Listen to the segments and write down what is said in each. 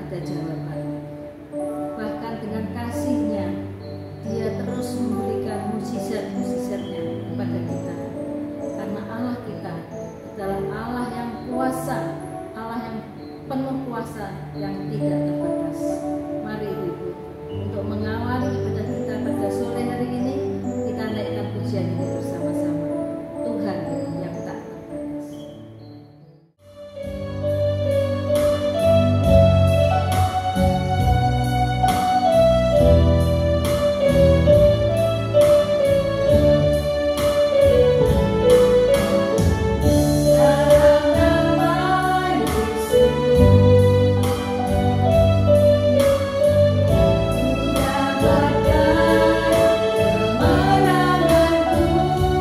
ada jawaban. Bahkan dengan kasih-Nya, Dia terus memberikan mukjizat-mukjizat-Nya kepada kita. Karena Allah kita adalah Allah yang kuasa, Allah yang penuh kuasa, yang tidak terbatas. Mari Ibu, untuk mengawali ibadah kita pada sore hari ini, kita naikkan pujian ini bersama-sama. Tuhan yang tak terbatas. Kemenanganku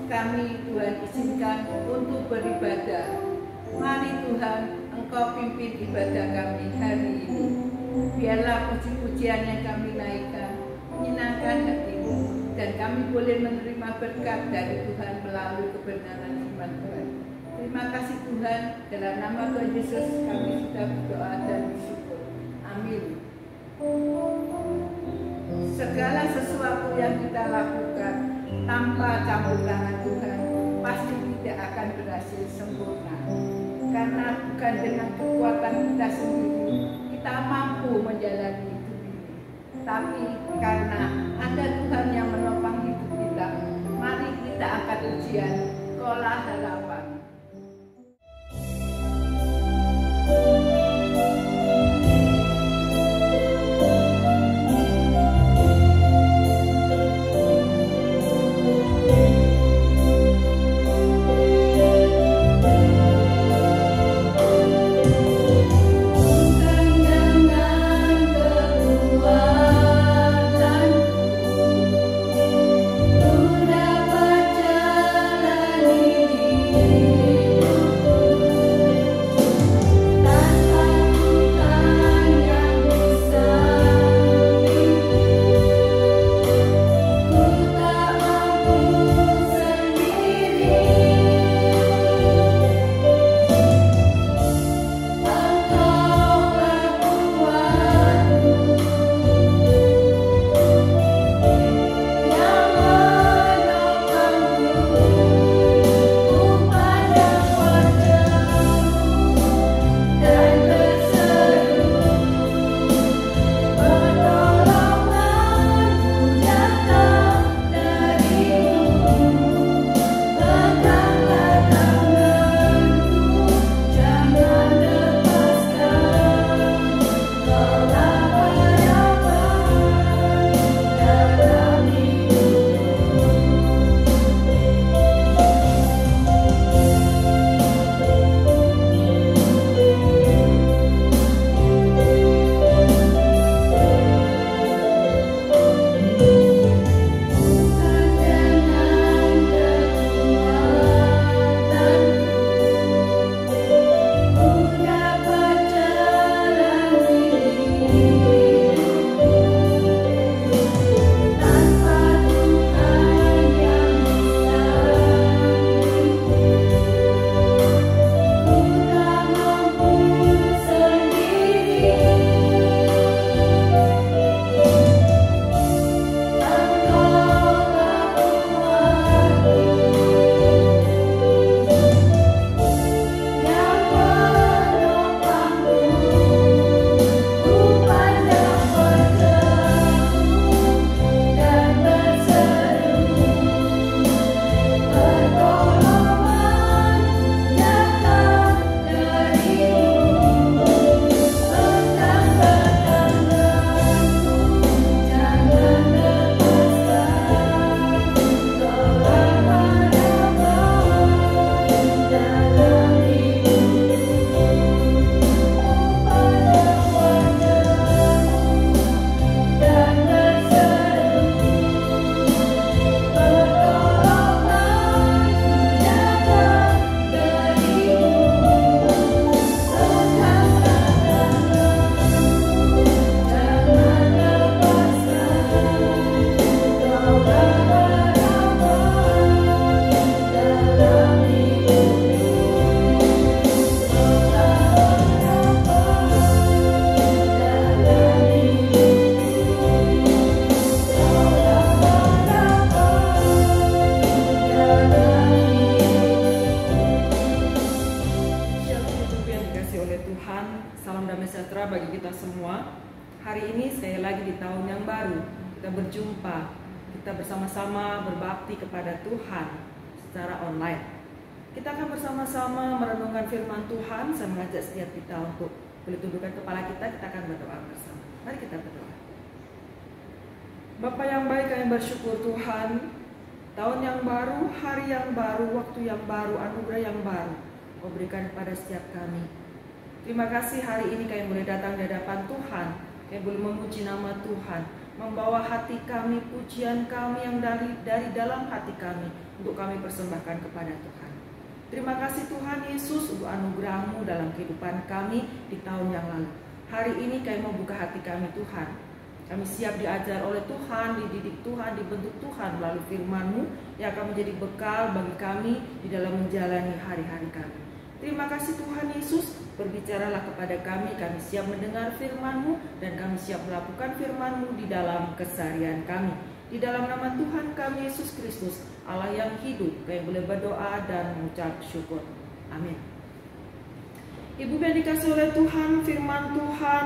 kami Tuhan izinkan untuk beribadah. Mari Tuhan, Engkau pimpin ibadah kami hari ini. Biarlah puji-pujian yang kami naikkan menyenangkan hati-Mu, dan kami boleh menerima berkat dari Tuhan melalui kebenaran firman Tuhan. Terima kasih Tuhan, dalam nama Tuhan Yesus kami sudah berdoa dan bersyukur. Amin. Segala sesuatu yang kita lakukan tanpa campur tangan Tuhan pasti tidak akan berhasil sempurna. Karena bukan dengan kekuatan kita sendiri kita mampu menjalani hidup ini, tapi karena ada Tuhan yang menopang hidup kita. Mari kita angkat pujian Kolah Harapan. Hari ini sekali lagi di tahun yang baru kita berjumpa, kita bersama-sama berbakti kepada Tuhan secara online. Kita akan bersama-sama merenungkan firman Tuhan. Saya mengajak setiap kita untuk boleh tundukkan kepala kita akan berdoa bersama. Mari kita berdoa. Bapa yang baik, kami bersyukur Tuhan, tahun yang baru, hari yang baru, waktu yang baru, anugerah yang baru Kau berikan kepada setiap kami. Terima kasih hari ini kami boleh datang di hadapan Tuhan, kami boleh memuji nama Tuhan, membawa hati kami, pujian kami yang dari dalam hati kami untuk kami persembahkan kepada Tuhan. Terima kasih Tuhan Yesus untuk anugerah-Mu dalam kehidupan kami di tahun yang lalu. Hari ini kami mau buka hati kami Tuhan. Kami siap diajar oleh Tuhan, dididik Tuhan, dibentuk Tuhan melalui firman-Mu yang akan menjadi bekal bagi kami di dalam menjalani hari-hari kami. Terima kasih Tuhan Yesus, berbicaralah kepada kami siap mendengar firman-Mu dan kami siap melakukan firman-Mu di dalam keseharian kami. Di dalam nama Tuhan kami Yesus Kristus, Allah yang hidup, kami boleh berdoa dan mengucap syukur. Amin. Ibu yang dikasih oleh Tuhan, firman Tuhan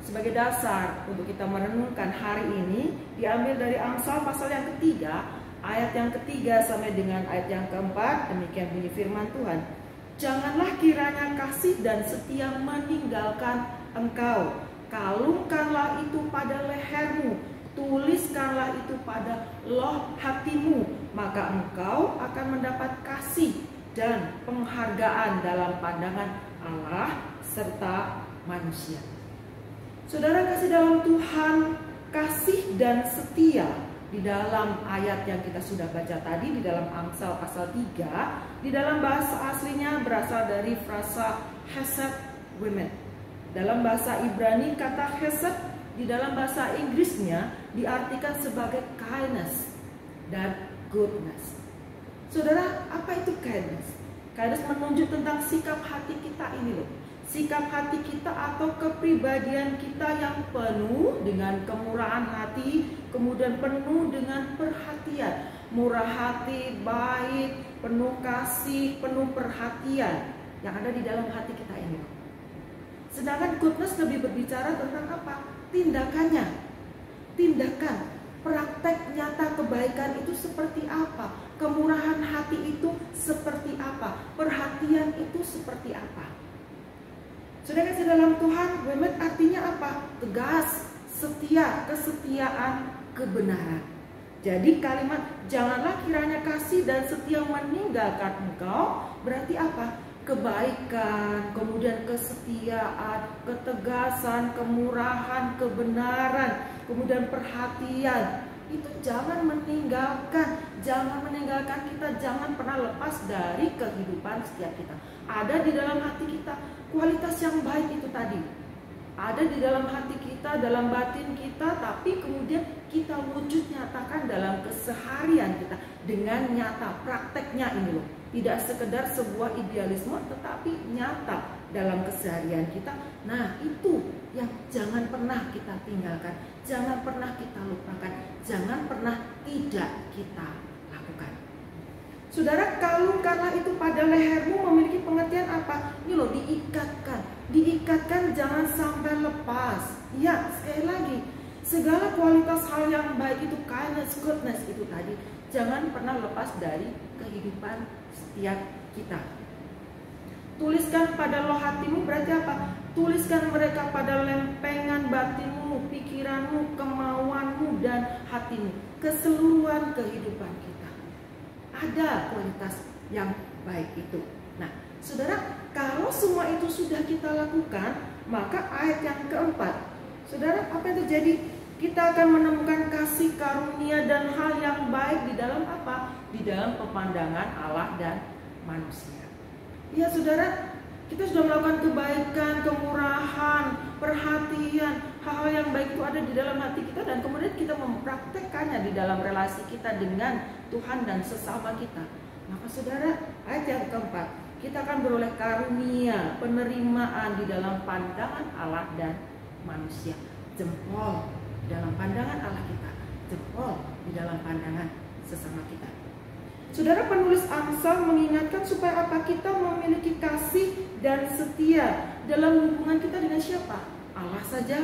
sebagai dasar untuk kita merenungkan hari ini diambil dari Amsal pasal yang ketiga, ayat yang ketiga sampai dengan ayat yang keempat. Demikian bunyi firman Tuhan. Janganlah kiranya kasih dan setia meninggalkan engkau. Kalungkanlah itu pada lehermu, tuliskanlah itu pada loh hatimu, maka engkau akan mendapat kasih dan penghargaan dalam pandangan Allah serta manusia. Saudara kasih dalam Tuhan, kasih dan setia di dalam ayat yang kita sudah baca tadi di dalam Amsal pasal 3, di dalam bahasa aslinya berasal dari frasa hesed women. Dalam bahasa Ibrani kata hesed di dalam bahasa Inggrisnya diartikan sebagai kindness dan goodness. Saudara, apa itu kindness? Kindness menunjuk tentang sikap hati kita ini loh. Sikap hati kita atau kepribadian kita yang penuh dengan kemurahan hati, kemudian penuh dengan perhatian. Murah hati, baik, penuh kasih, penuh perhatian yang ada di dalam hati kita ini. Sedangkan goodness lebih berbicara tentang apa? Tindakannya. Tindakan, praktek nyata kebaikan itu seperti apa? Kemurahan hati itu seperti apa? Perhatian itu seperti apa? Saudara kasih dalam Tuhan, Wemet artinya apa? Tegas, setia, kesetiaan, kebenaran. Jadi kalimat janganlah kiranya kasih dan setia meninggalkan engkau berarti apa? Kebaikan, kemudian kesetiaan, ketegasan, kemurahan, kebenaran, kemudian perhatian. Itu jangan meninggalkan kita, jangan pernah lepas dari kehidupan setiap kita. Ada di dalam hati kita kualitas yang baik itu tadi. Ada di dalam hati kita, dalam batin kita, tapi kemudian kita wujud nyatakan dalam keseharian kita dengan nyata, prakteknya ini loh. Tidak sekedar sebuah idealisme, tetapi nyata dalam keseharian kita. Nah, itu yang jangan pernah kita tinggalkan, jangan pernah kita lupakan, jangan pernah tidak kita lakukan. Saudara, kalungkanlah itu pada lehermu memiliki pengertian apa? Ini loh, diikatkan jangan sampai lepas. Ya, sekali lagi, segala kualitas hal yang baik itu, kindness, goodness itu tadi, jangan pernah lepas dari kehidupan setiap kita. Tuliskan pada loh hatimu berarti apa? Tuliskan mereka pada lempengan batinmu, pikiranmu, kemauanmu, dan hatimu. Keseluruhan kehidupan kita ada kualitas yang baik itu. Nah, saudara, kalau semua itu sudah kita lakukan, maka ayat yang keempat, saudara, apa yang terjadi? Kita akan menemukan kasih karunia dan hal yang baik di dalam apa? Di dalam pemandangan Allah dan manusia. Ya saudara, kita sudah melakukan kebaikan, kemurahan, perhatian, hal-hal yang baik itu ada di dalam hati kita, dan kemudian kita mempraktekkannya di dalam relasi kita dengan Tuhan dan sesama kita. Maka saudara, ayat yang keempat, kita akan beroleh karunia, penerimaan di dalam pandangan Allah dan manusia. Jempol di dalam pandangan Allah kita, jempol di dalam pandangan sesama kita. Saudara, penulis Amsal mengingatkan supaya apa? Kita memiliki kasih dan setia dalam hubungan kita dengan siapa? Allah saja?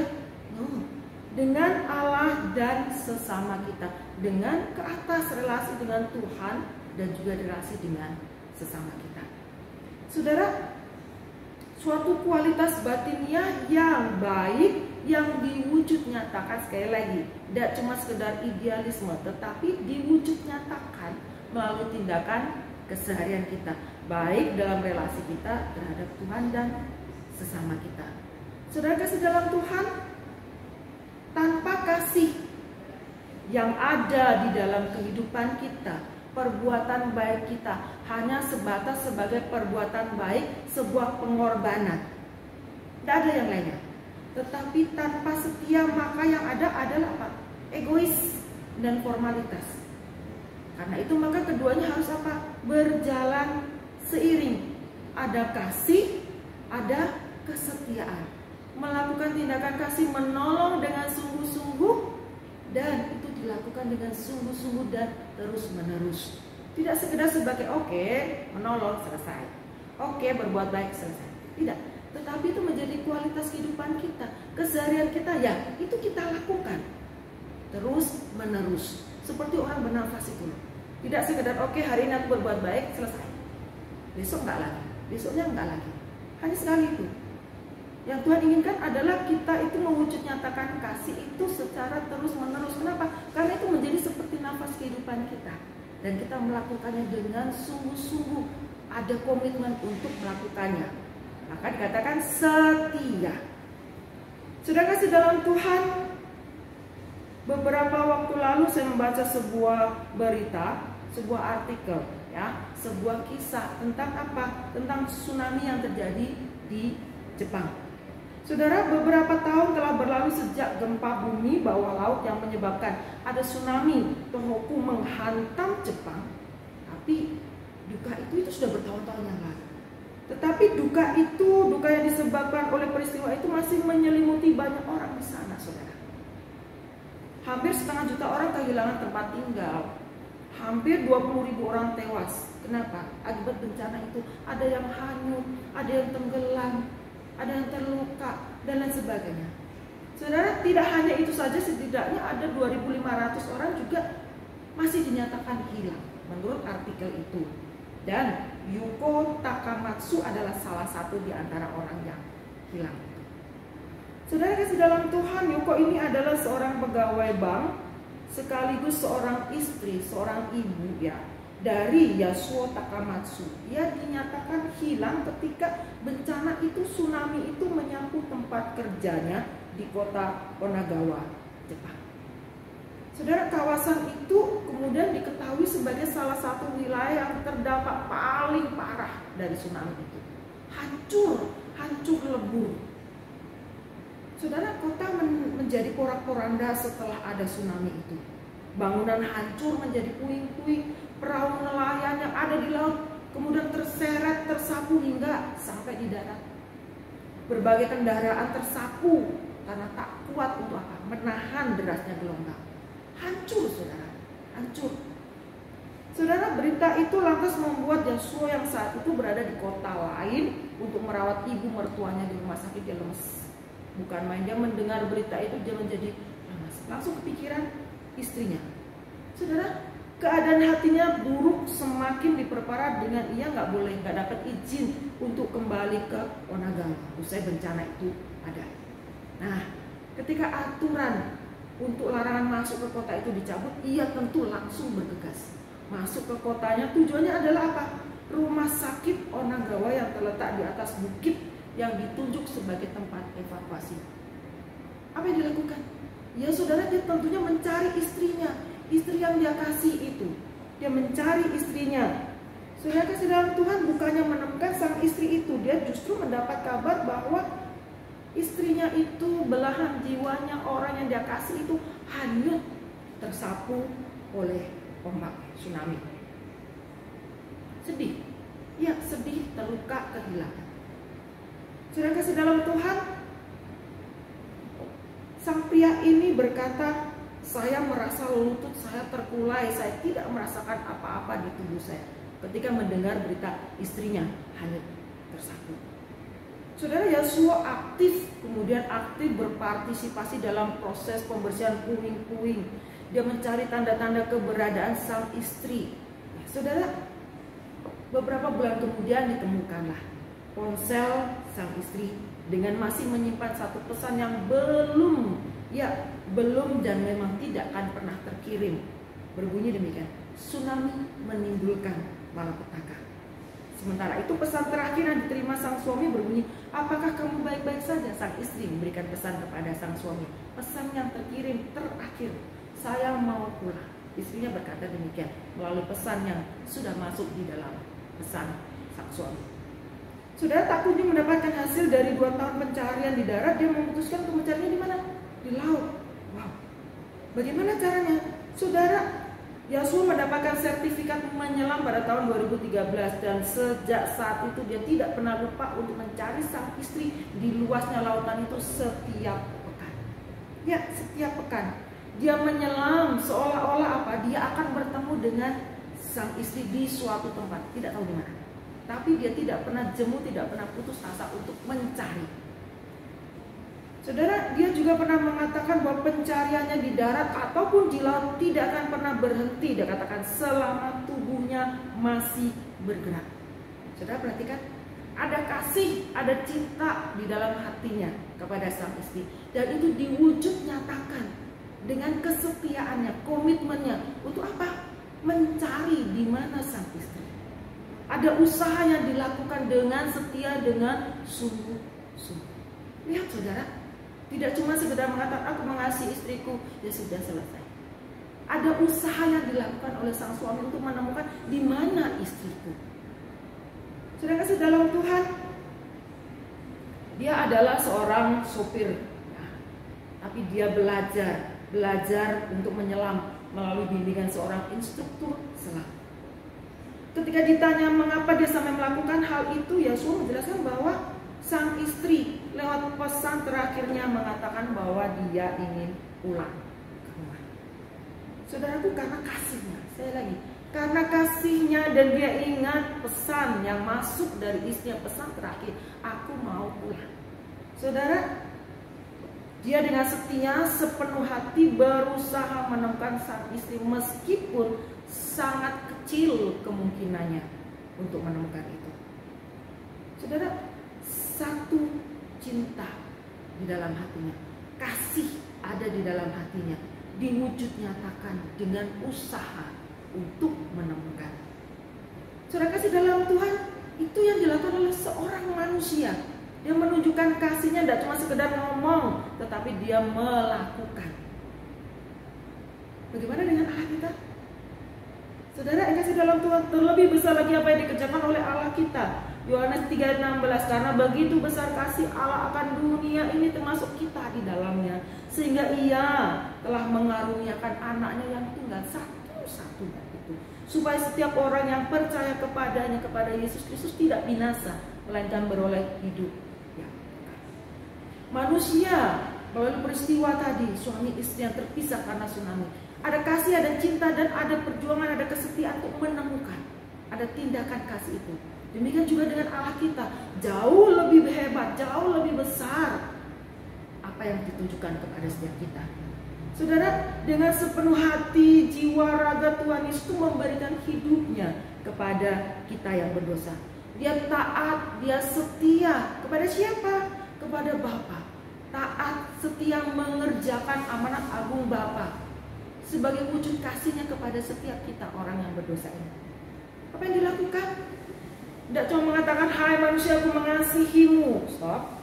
No. Dengan Allah dan sesama kita, dengan ke atas relasi dengan Tuhan dan juga relasi dengan sesama kita. Saudara, suatu kualitas batiniah yang baik yang diwujud nyatakan, sekali lagi, tidak cuma sekedar idealisme, tetapi diwujud nyatakan melalui tindakan keseharian kita, baik dalam relasi kita terhadap Tuhan dan sesama kita. Saudara kasih dalam Tuhan, tanpa kasih yang ada di dalam kehidupan kita, perbuatan baik kita hanya sebatas sebagai perbuatan baik, sebuah pengorbanan. Tidak ada yang lainnya. Tetapi tanpa setia maka yang ada adalah apa? Egois dan formalitas. Karena itu maka keduanya harus apa? Berjalan seiring. Ada kasih, ada kesetiaan. Melakukan tindakan kasih, menolong dengan sungguh-sungguh, dan itu dilakukan dengan sungguh-sungguh dan terus-menerus. Tidak sekedar sebagai oke, menolong selesai, oke, berbuat baik selesai. Tidak, tetapi itu menjadi kualitas kehidupan kita, keseharian kita, ya itu kita lakukan terus-menerus. Seperti orang bernafas itu. Tidak sekedar oke, hari ini aku berbuat baik, selesai. Besok enggak lagi, besoknya enggak lagi. Hanya sekali itu. Yang Tuhan inginkan adalah kita itu mewujud nyatakan kasih itu secara terus-menerus. Kenapa? Karena itu menjadi seperti nafas kehidupan kita. Dan kita melakukannya dengan sungguh-sungguh. Ada komitmen untuk melakukannya. Maka dikatakan setia. Sudah kasih dalam Tuhan, beberapa waktu lalu saya membaca sebuah berita, sebuah artikel, ya, sebuah kisah tentang apa? Tentang tsunami yang terjadi di Jepang. Saudara, beberapa tahun telah berlalu sejak gempa bumi bawah laut yang menyebabkan ada tsunami Tohoku menghantam Jepang. Tapi duka itu sudah bertahun-tahun yang lalu. Tetapi duka yang disebabkan oleh peristiwa itu masih menyelimuti banyak orang di sana, saudara. Hampir 500.000 orang kehilangan tempat tinggal. Hampir 20.000 orang tewas. Kenapa? Akibat bencana itu ada yang hanyut, ada yang tenggelam, ada yang terluka, dan lain sebagainya. Saudara, tidak hanya itu saja, setidaknya ada 2.500 orang juga masih dinyatakan hilang menurut artikel itu. Dan Yuko Takamatsu adalah salah satu di antara orang yang hilang. Saudara kasih dalam Tuhan, Yuko ini adalah seorang pegawai bank sekaligus seorang istri, seorang ibu, ya, dari Yasuo Takamatsu. Ia dinyatakan hilang ketika bencana itu, tsunami itu menyapu tempat kerjanya di kota Onagawa, Jepang. Saudara, kawasan itu kemudian diketahui sebagai salah satu wilayah yang terdampak paling parah dari tsunami itu. Hancur lebur. Saudara, kota menjadi porak-poranda setelah ada tsunami itu. Bangunan hancur menjadi puing-puing, perahu nelayan yang ada di laut kemudian terseret, tersapu hingga sampai di darat. Berbagai kendaraan tersapu karena tak kuat untuk apa? Menahan derasnya gelombang. Hancur, saudara, hancur. Saudara, berita itu lantas membuat Yasuo yang saat itu berada di kota lain untuk merawat ibu mertuanya di rumah sakit. Dia lemes, bukan main. Dia mendengar berita itu dia menjadi lemes. Langsung kepikiran istrinya. Saudara, keadaan hatinya buruk semakin diperparah dengan ia nggak dapat izin untuk kembali ke Onagawa usai bencana itu ada. Nah, ketika aturan untuk larangan masuk ke kota itu dicabut, ia tentu langsung bergegas masuk ke kotanya. Tujuannya adalah apa? Rumah sakit Onagawa yang terletak di atas bukit yang ditunjuk sebagai tempat evakuasi. Apa yang dilakukan? Ya saudara, dia tentunya mencari istrinya, istri yang dia kasih itu. Dia mencari istrinya. Saudara kasih dalam Tuhan, bukannya menemukan sang istri itu, dia justru mendapat kabar bahwa istrinya itu, belahan jiwanya, orang yang dia kasih itu hanyut, tersapu oleh ombak tsunami. Sedih, ya sedih, terluka, kehilangan. Saudara kasih dalam Tuhan, sang pria ini berkata, saya merasa lutut saya terkulai, saya tidak merasakan apa-apa di tubuh saya ketika mendengar berita istrinya hanyut, tersapu. Saudara, Yasuo kemudian aktif berpartisipasi dalam proses pembersihan puing-puing. Dia mencari tanda-tanda keberadaan sang istri. Saudara, beberapa bulan kemudian ditemukanlah ponsel sang istri dengan masih menyimpan satu pesan yang belum dan memang tidak akan pernah terkirim. Berbunyi demikian, tsunami menimbulkan malapetaka. Sementara itu pesan terakhir yang diterima sang suami berbunyi, apakah kamu baik-baik saja? Sang istri memberikan pesan kepada sang suami. Pesan yang terkirim terakhir, saya mau pulang. Istrinya berkata demikian melalui pesan yang sudah masuk di dalam pesan sang suami. Saudara, tak kunjung mendapatkan hasil dari 2 tahun pencarian di darat, dia memutuskan untuk mencarinya di mana? Di laut. Wow. Bagaimana caranya? Saudara, Yosua mendapatkan sertifikat menyelam pada tahun 2013 dan sejak saat itu dia tidak pernah lupa untuk mencari sang istri di luasnya lautan itu setiap pekan. Ya, setiap pekan. Dia menyelam seolah-olah apa? Dia akan bertemu dengan sang istri di suatu tempat, tidak tahu di mana. Tapi dia tidak pernah jemu, tidak pernah putus asa untuk mencari. Saudara, dia juga pernah mengatakan bahwa pencariannya di darat ataupun di laut tidak akan pernah berhenti. Dia katakan selama tubuhnya masih bergerak. Saudara perhatikan, ada kasih, ada cinta di dalam hatinya kepada sang istri. Dan itu diwujud nyatakan dengan kesetiaannya, komitmennya. Untuk apa? Mencari di mana sang istri. Ada usaha yang dilakukan dengan setia, dengan sungguh-sungguh. Lihat saudara, tidak cuma sekedar mengatakan aku mengasihi istriku, ya sudah selesai. Ada usaha yang dilakukan oleh sang suami untuk menemukan di mana istriku. Saudara kasih dalam Tuhan, dia adalah seorang sopir, tapi dia belajar untuk menyelam melalui bimbingan seorang instruktur selam. Ketika ditanya mengapa dia sampai melakukan hal itu, Yosua menjelaskan bahwa sang istri lewat pesan terakhirnya mengatakan bahwa dia ingin pulang ke rumah. Saudaraku, karena kasihnya, saya lagi, karena kasihnya dan dia ingat pesan yang masuk dari istrinya, pesan terakhir, aku mau pulang. Saudara, dia dengan setia sepenuh hati berusaha menemukan sang istri meskipun sangat kecil kemungkinannya untuk menemukan itu. Saudara, satu cinta di dalam hatinya, kasih ada di dalam hatinya, diwujud nyatakan dengan usaha untuk menemukan. Saudara kasih dalam Tuhan, itu yang dilakukan oleh seorang manusia. Dia menunjukkan kasihnya tidak cuma sekedar ngomong, tetapi dia melakukan. Bagaimana dengan Allah kita? Saudara, yang kasih dalam Tuhan, terlebih besar lagi apa yang dikerjakan oleh Allah kita. Yohanes 3:16, karena begitu besar kasih Allah akan dunia ini termasuk kita di dalamnya, sehingga Ia telah mengaruniakan anaknya yang tunggal satu-satunya itu, supaya setiap orang yang percaya kepadanya, kepada Yesus Kristus tidak binasa, melainkan beroleh hidup yang kekal. Manusia melalui peristiwa tadi, suami istri yang terpisah karena tsunami, ada kasih, ada cinta, dan ada perjuangan, ada kesetiaan untuk menemukan. Ada tindakan kasih itu. Demikian juga dengan Allah kita, jauh lebih hebat, jauh lebih besar apa yang ditunjukkan kepada setiap kita. Saudara, dengan sepenuh hati, jiwa, raga, Tuhan Yesus memberikan hidupnya kepada kita yang berdosa. Dia taat, dia setia kepada siapa? Kepada Bapa. Taat, setia mengerjakan amanat agung Bapa sebagai wujud kasihnya kepada setiap kita orang yang berdosa ini. Apa yang dilakukan? Tidak cuma mengatakan, hai manusia, aku mengasihimu. Stop.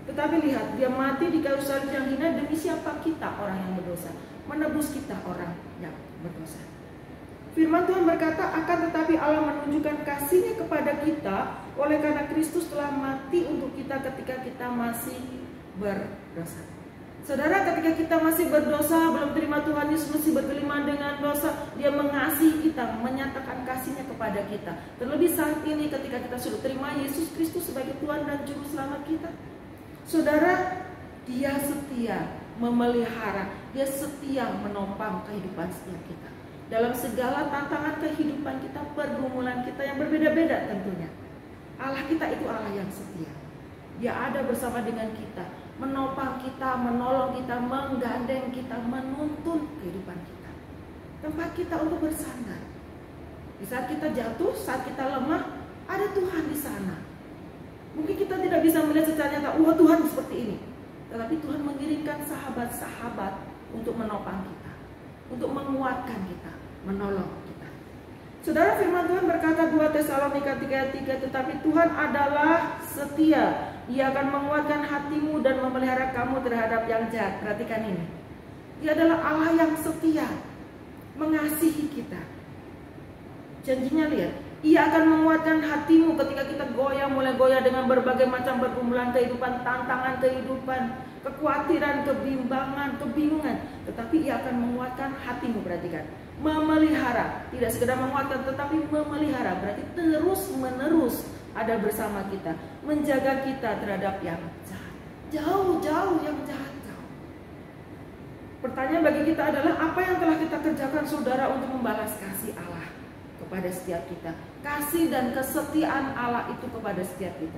Tetapi lihat, dia mati di kayu salib yang hina demi siapa? Kita, orang yang berdosa. Menebus kita, orang yang berdosa. Firman Tuhan berkata, akan tetapi Allah menunjukkan kasihnya kepada kita oleh karena Kristus telah mati untuk kita ketika kita masih berdosa. Saudara, ketika kita masih berdosa, belum terima Tuhan Yesus, masih bergelimang dengan dosa, Dia mengasihi kita, menyatakan kasihnya kepada kita. Terlebih saat ini ketika kita sudah terima Yesus Kristus sebagai Tuhan dan Juru Selamat kita. Saudara, Dia setia memelihara, Dia setia menopang kehidupan setiap kita. Dalam segala tantangan kehidupan kita, pergumulan kita yang berbeda-beda tentunya. Allah kita itu Allah yang setia. Dia ada bersama dengan kita, menopang kita, menolong kita, menggandeng kita, menuntun kehidupan kita. Tempat kita untuk bersandar. Di saat kita jatuh, saat kita lemah, ada Tuhan di sana. Mungkin kita tidak bisa melihat secara nyata, wah Tuhan seperti ini. Tetapi Tuhan mengirimkan sahabat-sahabat untuk menopang kita, untuk menguatkan kita, menolong kita. Saudara, firman Tuhan berkata 2 Tesalonika 3:3, tetapi Tuhan adalah setia. Ia akan menguatkan hatimu dan memelihara kamu terhadap yang jahat. Perhatikan ini. Dia adalah Allah yang setia. mengasihi kita. Janjinya lihat, Ia akan menguatkan hatimu ketika kita mulai goyah dengan berbagai macam pergumulan kehidupan, tantangan kehidupan, kekhawatiran, kebimbangan, kebingungan. Tetapi Ia akan menguatkan hatimu, perhatikan. Memelihara, tidak sekedar menguatkan tetapi memelihara, berarti terus menerus ada bersama kita, menjaga kita terhadap yang jahat. Jauh-jauh yang jahat. Pertanyaan bagi kita adalah, apa yang telah kita kerjakan saudara untuk membalas kasih Allah kepada setiap kita? Kasih dan kesetiaan Allah itu kepada setiap kita.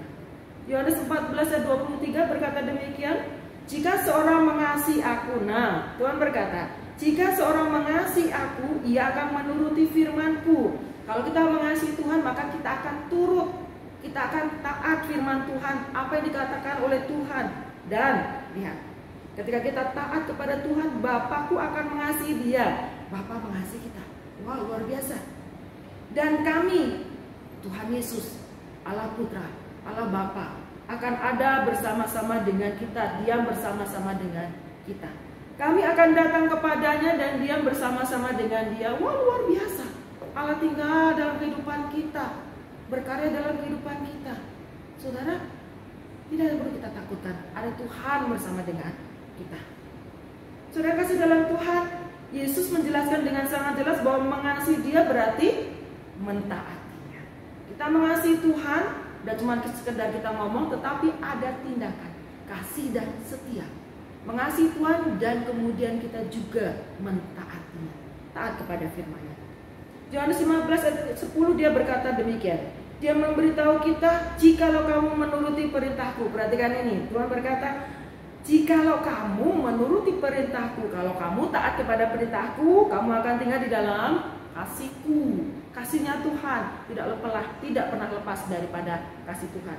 Yohanes 14 ayat 23 berkata demikian, jika seorang mengasihi aku, nah Tuhan berkata, jika seorang mengasihi aku, ia akan menuruti firman-Ku. Kalau kita mengasihi Tuhan, maka kita akan turut, kita akan taat firman Tuhan, apa yang dikatakan oleh Tuhan. Dan lihat, ketika kita taat kepada Tuhan, Bapakku akan mengasihi dia. Bapa mengasihi kita. Wah, luar biasa. Dan kami, Tuhan Yesus, Allah Putra, Allah Bapa, akan ada bersama-sama dengan kita, diam bersama-sama dengan kita. Kami akan datang kepadanya dan diam bersama-sama dengan dia. Wah, luar biasa. Allah tinggal dalam kehidupan kita, berkarya dalam kehidupan kita. Saudara, tidak perlu kita takutkan. Ada Tuhan bersama dengan kita. Saudara kasih dalam Tuhan, Yesus menjelaskan dengan sangat jelas bahwa mengasihi dia berarti mentaatinya. Kita mengasihi Tuhan dan cuma sekedar kita ngomong, tetapi ada tindakan kasih dan setia. Mengasihi Tuhan dan kemudian kita juga mentaatinya, taat kepada firman-Nya. Yohanes 15 ayat 10 dia berkata demikian. Dia memberitahu kita, jikalau kamu menuruti perintahku. Perhatikan ini, Tuhan berkata, jikalau kamu menuruti perintahku, kalau kamu taat kepada perintahku, kamu akan tinggal di dalam kasihku. Kasihnya Tuhan tidak pernah lepas daripada kasih Tuhan.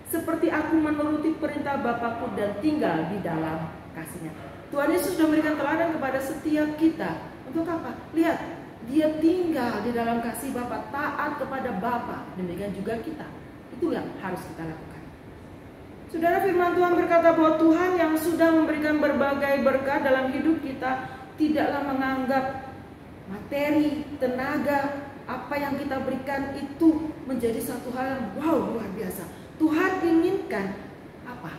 Seperti aku menuruti perintah Bapakku dan tinggal di dalam kasihnya. Tuhan Yesus sudah memberikan teladan kepada setiap kita. Untuk apa? Lihat, dia tinggal di dalam kasih Bapa, taat kepada Bapa. Demikian juga kita. Itu yang harus kita lakukan. Saudara, firman Tuhan berkata bahwa Tuhan yang sudah memberikan berbagai berkat dalam hidup kita tidaklah menganggap materi, tenaga, apa yang kita berikan itu menjadi satu hal yang luar biasa. Tuhan inginkan apa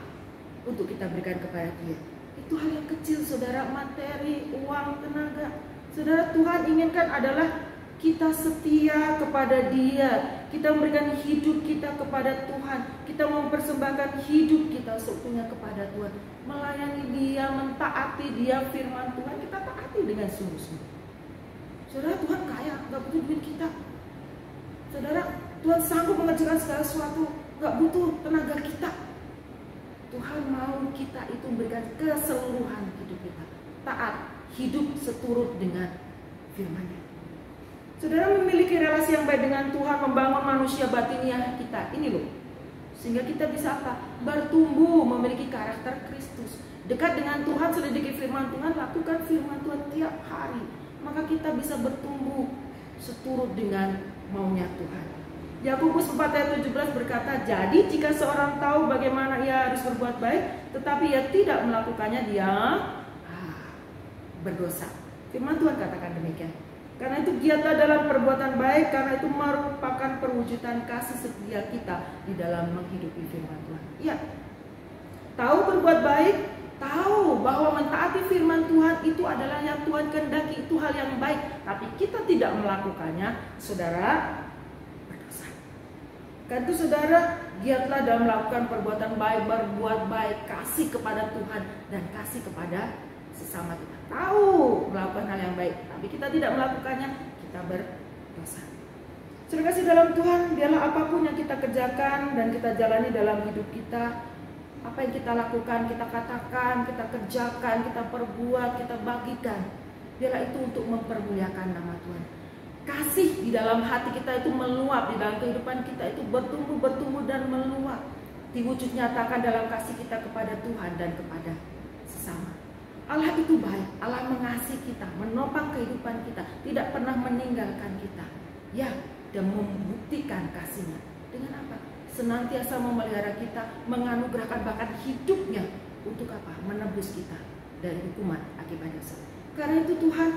untuk kita berikan kepada dia? Itu hal yang kecil, saudara, materi, uang, tenaga. Saudara, Tuhan inginkan adalah kita setia kepada dia. Kita memberikan hidup kita kepada Tuhan. Kita mempersembahkan hidup kita seutuhnya kepada Tuhan. Melayani dia, mentaati dia, firman Tuhan. Kita taati dengan sungguh-sungguh. Saudara, Tuhan kaya, gak butuh duit kita. Saudara, Tuhan sanggup mengerjakan segala sesuatu, gak butuh tenaga kita. Tuhan mau kita itu memberikan keseluruhan hidup kita, taat, hidup seturut dengan firman-Nya. Saudara, memiliki relasi yang baik dengan Tuhan, membangun manusia batiniah kita. Ini loh, sehingga kita bisa apa? Bertumbuh, memiliki karakter Kristus. Dekat dengan Tuhan, selidiki firman Tuhan, lakukan firman Tuhan tiap hari. Maka kita bisa bertumbuh seturut dengan maunya Tuhan. Yakobus 4 ayat 17 berkata, jadi jika seorang tahu bagaimana ia harus berbuat baik, tetapi ia tidak melakukannya, dia berdosa. Firman Tuhan katakan demikian. Karena itu giatlah dalam perbuatan baik, karena itu merupakan perwujudan kasih setia kita di dalam menghidupi firman Tuhan. Iya, tahu berbuat baik, tahu bahwa mentaati firman Tuhan itu adalah yang Tuhan kehendaki, itu hal yang baik, tapi kita tidak melakukannya, saudara, berdosa. Karena itu saudara, giatlah dalam melakukan perbuatan baik, berbuat baik, kasih kepada Tuhan dan kasih kepada sesama kita. Tahu melakukan hal yang baik, tapi kita tidak melakukannya, kita berdosa. Saudara kasih dalam Tuhan, biarlah apapun yang kita kerjakan dan kita jalani dalam hidup kita, apa yang kita lakukan, kita katakan, kita kerjakan, kita perbuat, kita bagikan, biarlah itu untuk mempermuliakan nama Tuhan. Kasih di dalam hati kita itu meluap, di dalam kehidupan kita itu bertumbuh dan meluap, diwujud nyatakan dalam kasih kita kepada Tuhan dan kepada sesama. Allah itu baik, Allah mengasihi kita, menopang kehidupan kita, tidak pernah meninggalkan kita, ya, dan membuktikan kasih-Nya dengan apa? Senantiasa memelihara kita, menganugerahkan bahkan hidupnya untuk apa? Menebus kita dari hukuman akibat dosa. Karena itu Tuhan,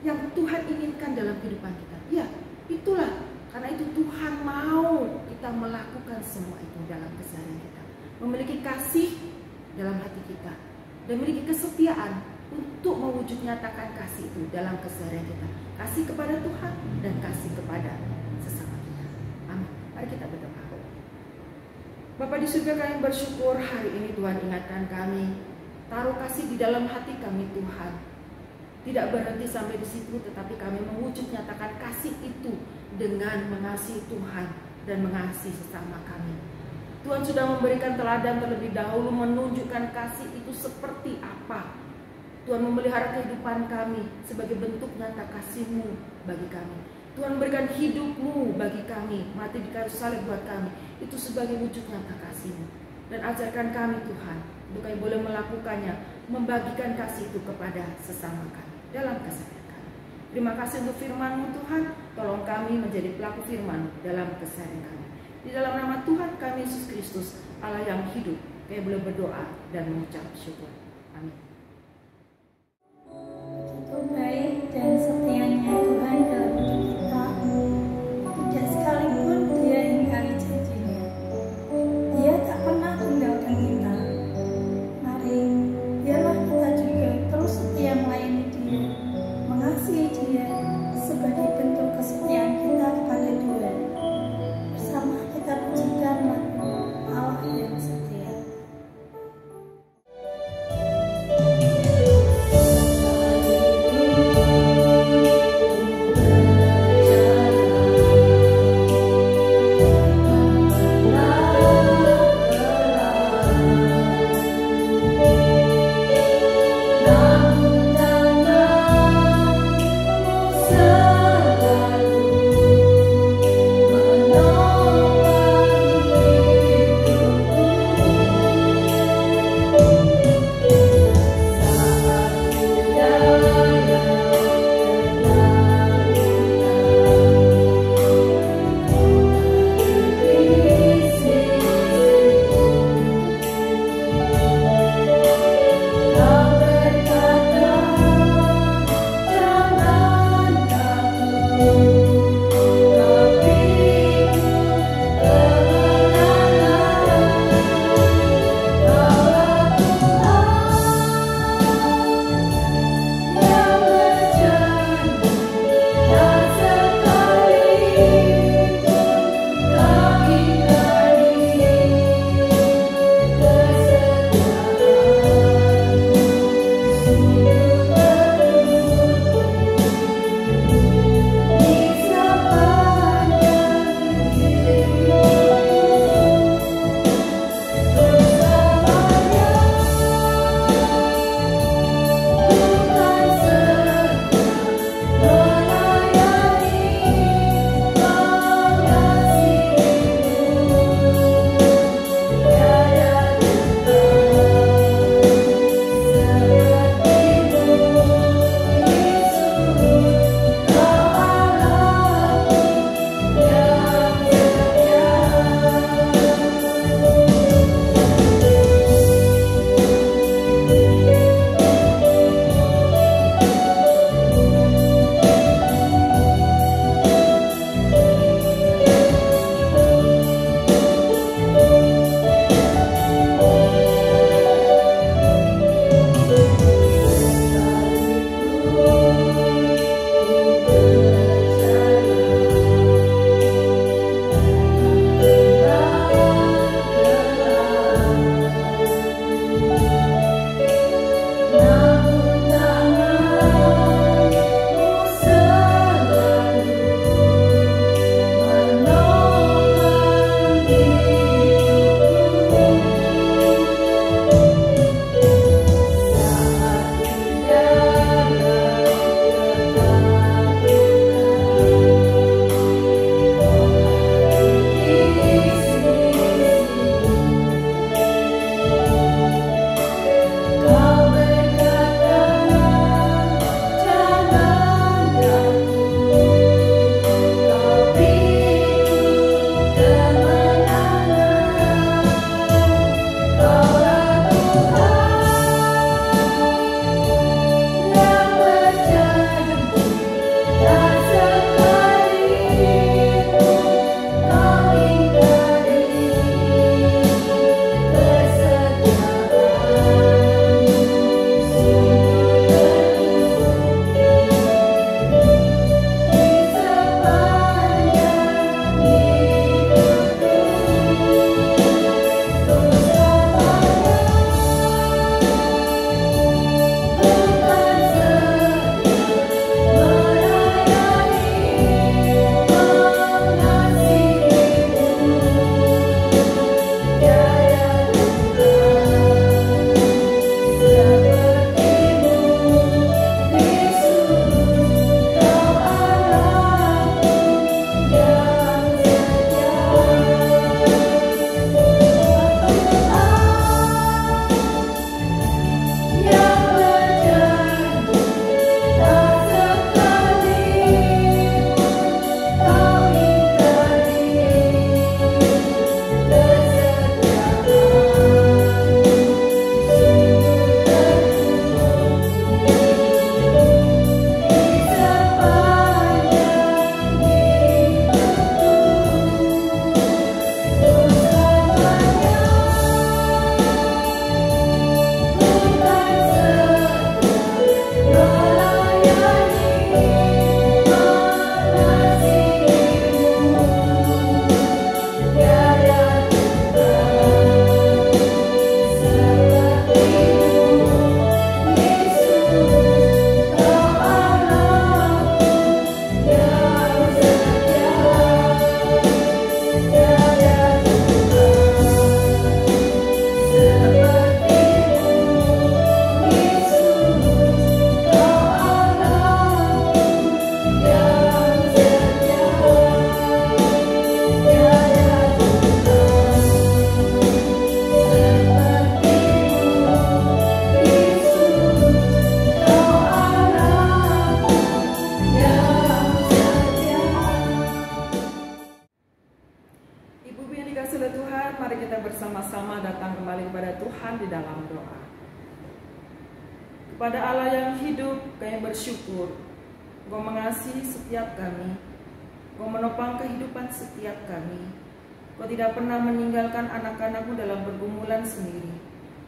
yang Tuhan inginkan dalam kehidupan kita. Ya, itulah. Karena itu Tuhan mau kita melakukan semua itu dalam keseharian kita. Memiliki kasih dalam hati kita. Dan memiliki kesetiaan untuk mewujud nyatakan kasih itu dalam keseharian kita. Kasih kepada Tuhan dan kasih kepada sesama kita. Amin. Mari kita berdoa. Bapa di surga, kami bersyukur hari ini Tuhan ingatkan kami. Taruh kasih di dalam hati kami Tuhan. Tidak berhenti sampai di situ, tetapi kami mewujud nyatakan kasih itu dengan mengasihi Tuhan dan mengasihi sesama kami. Tuhan sudah memberikan teladan terlebih dahulu, menunjukkan kasih itu seperti apa. Tuhan memelihara kehidupan kami sebagai bentuk nyata kasih-Mu bagi kami. Tuhan memberikan hidup-Mu bagi kami, mati di kayu salib buat kami. Itu sebagai wujud nyata kasih-Mu. Dan ajarkan kami Tuhan, untuk kami boleh melakukannya, membagikan kasih itu kepada sesama kami dalam keseharian kami. Terima kasih untuk firman-Mu Tuhan. Tolong kami menjadi pelaku firman dalam keseharian kami. Di dalam nama Tuhan kami Yesus Kristus, Allah yang hidup, kami boleh berdoa dan mengucap syukur. Amin. Begitu baik dan setianya Tuhan dalam hidup kita. Tidak sekalipun Dia ingkari janjinya. Dia tak pernah tinggalkan kita. Mari, biarlah kita juga terus setia melayani Dia, mengasihi Dia sebagai bentuk kesetiaan kita kepada Dia. Bersama kita pujikan lagu Allah yang setia. mari kita bersama-sama datang kembali kepada Tuhan di dalam doa. Kepada Allah yang hidup, kami bersyukur. Engkau mengasihi setiap kami. Engkau menopang kehidupan setiap kami. Engkau tidak pernah meninggalkan anak-anak-Mu dalam pergumulan sendiri.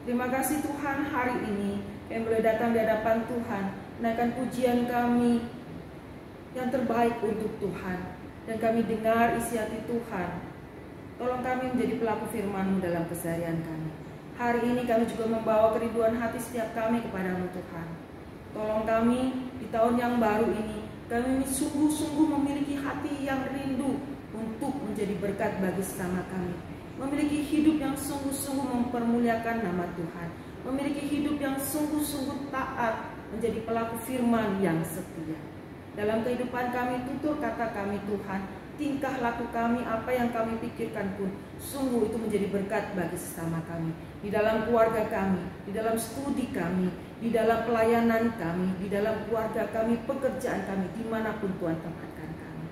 Terima kasih Tuhan, hari ini kami boleh datang di hadapan Tuhan, menaikkan pujian kami yang terbaik untuk Tuhan. Dan kami dengar isi hati Tuhan. Tolong kami menjadi pelaku firman-Mu dalam keseharian kami. Hari ini kami juga membawa kerinduan hati setiap kami kepada-Mu Tuhan. Tolong kami di tahun yang baru ini, kami sungguh-sungguh memiliki hati yang rindu untuk menjadi berkat bagi sesama kami. Memiliki hidup yang sungguh-sungguh mempermuliakan nama Tuhan. Memiliki hidup yang sungguh-sungguh taat, menjadi pelaku firman yang setia. Dalam kehidupan kami, tutur kata kami Tuhan, tingkah laku kami, apa yang kami pikirkan pun, sungguh itu menjadi berkat bagi sesama kami. Di dalam keluarga kami, di dalam studi kami, di dalam pelayanan kami, di dalam keluarga kami, pekerjaan kami, dimanapun Tuhan tempatkan kami.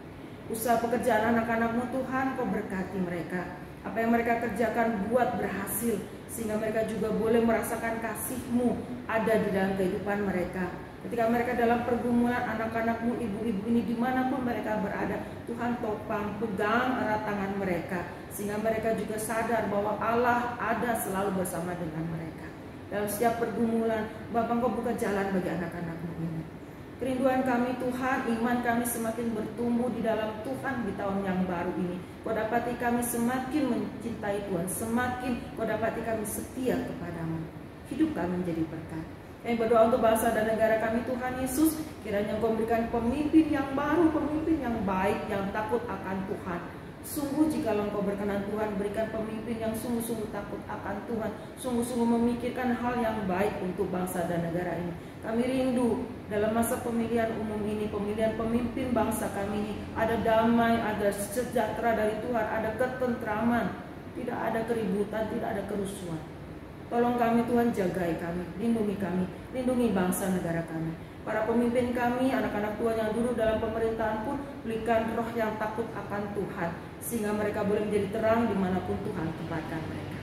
Usaha pekerjaan anak-anak-Mu Tuhan, Kau berkati mereka. Apa yang mereka kerjakan buat berhasil, sehingga mereka juga boleh merasakan kasih-Mu ada di dalam kehidupan mereka. Ketika mereka dalam pergumulan, anak-anak-Mu, ibu-ibu ini dimanapun mereka berada, Tuhan topang, pegang erat tangan mereka, sehingga mereka juga sadar bahwa Allah ada selalu bersama dengan mereka. Dalam setiap pergumulan, Bapa, Engkau buka jalan bagi anak-anak-Mu ini. Kerinduan kami Tuhan, iman kami semakin bertumbuh di dalam Tuhan di tahun yang baru ini. Kau dapati kami semakin mencintai Tuhan, semakin Kau dapati kami setia kepada-Mu. Hidup kami menjadi berkat. Kami berdoa untuk bangsa dan negara kami Tuhan Yesus, kiranya Engkau memberikan pemimpin yang baru, pemimpin yang baik, yang takut akan Tuhan. Sungguh jika Engkau berkenan Tuhan, berikan pemimpin yang sungguh-sungguh takut akan Tuhan, sungguh-sungguh memikirkan hal yang baik untuk bangsa dan negara ini. Kami rindu dalam masa pemilihan umum ini, pemilihan pemimpin bangsa kami ini, ada damai, ada sejahtera dari Tuhan, ada ketentraman, tidak ada keributan, tidak ada kerusuhan. Tolong kami Tuhan, jagai kami, lindungi bangsa negara kami. Para pemimpin kami, anak-anak Tuhan yang duduk dalam pemerintahan pun, berikan roh yang takut akan Tuhan, sehingga mereka boleh menjadi terang dimanapun Tuhan tempatkan mereka.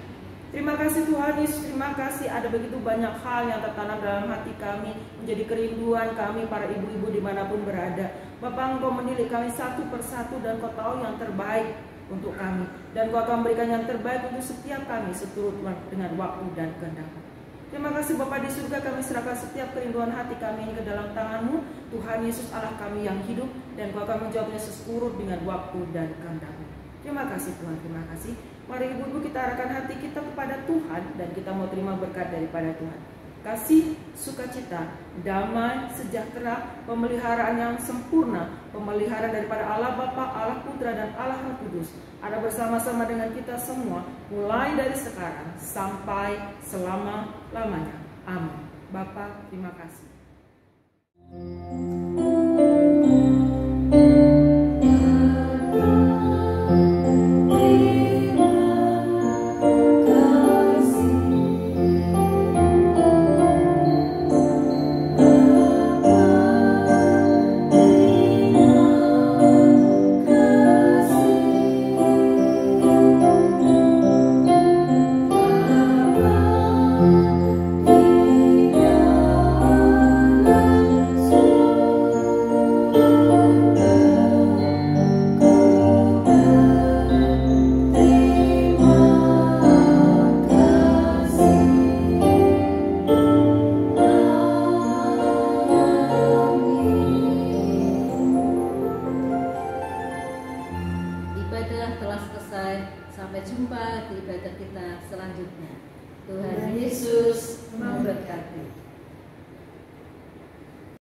Terima kasih Tuhan Yesus, terima kasih ada begitu banyak hal yang tertanam dalam hati kami, menjadi kerinduan kami para ibu-ibu dimanapun berada. Bapak, Engkau menilik kami satu persatu dan Kau tahu yang terbaik untuk kami, dan Kau akan memberikan yang terbaik untuk setiap kami seturut dengan waktu dan kehendak-Mu. Terima kasih Bapa di surga, kami serahkan setiap kerinduan hati kami ini ke dalam tangan-Mu, Tuhan Yesus Allah kami yang hidup, dan Kau akan menjawabnya sesurut dengan waktu dan kehendak-Mu. Terima kasih Tuhan, terima kasih. Mari ibu-ibu kita arahkan hati kita kepada Tuhan, dan kita mau terima berkat daripada Tuhan. Kasih, sukacita, damai, sejahtera, pemeliharaan yang sempurna, pemeliharaan daripada Allah Bapa, Allah Putra, dan Allah Roh Kudus ada bersama-sama dengan kita semua, mulai dari sekarang sampai selama-lamanya. Amin. Bapa, terima kasih. Telah selesai. Sampai jumpa di ibadah kita selanjutnya. Tuhan Yesus memberkati.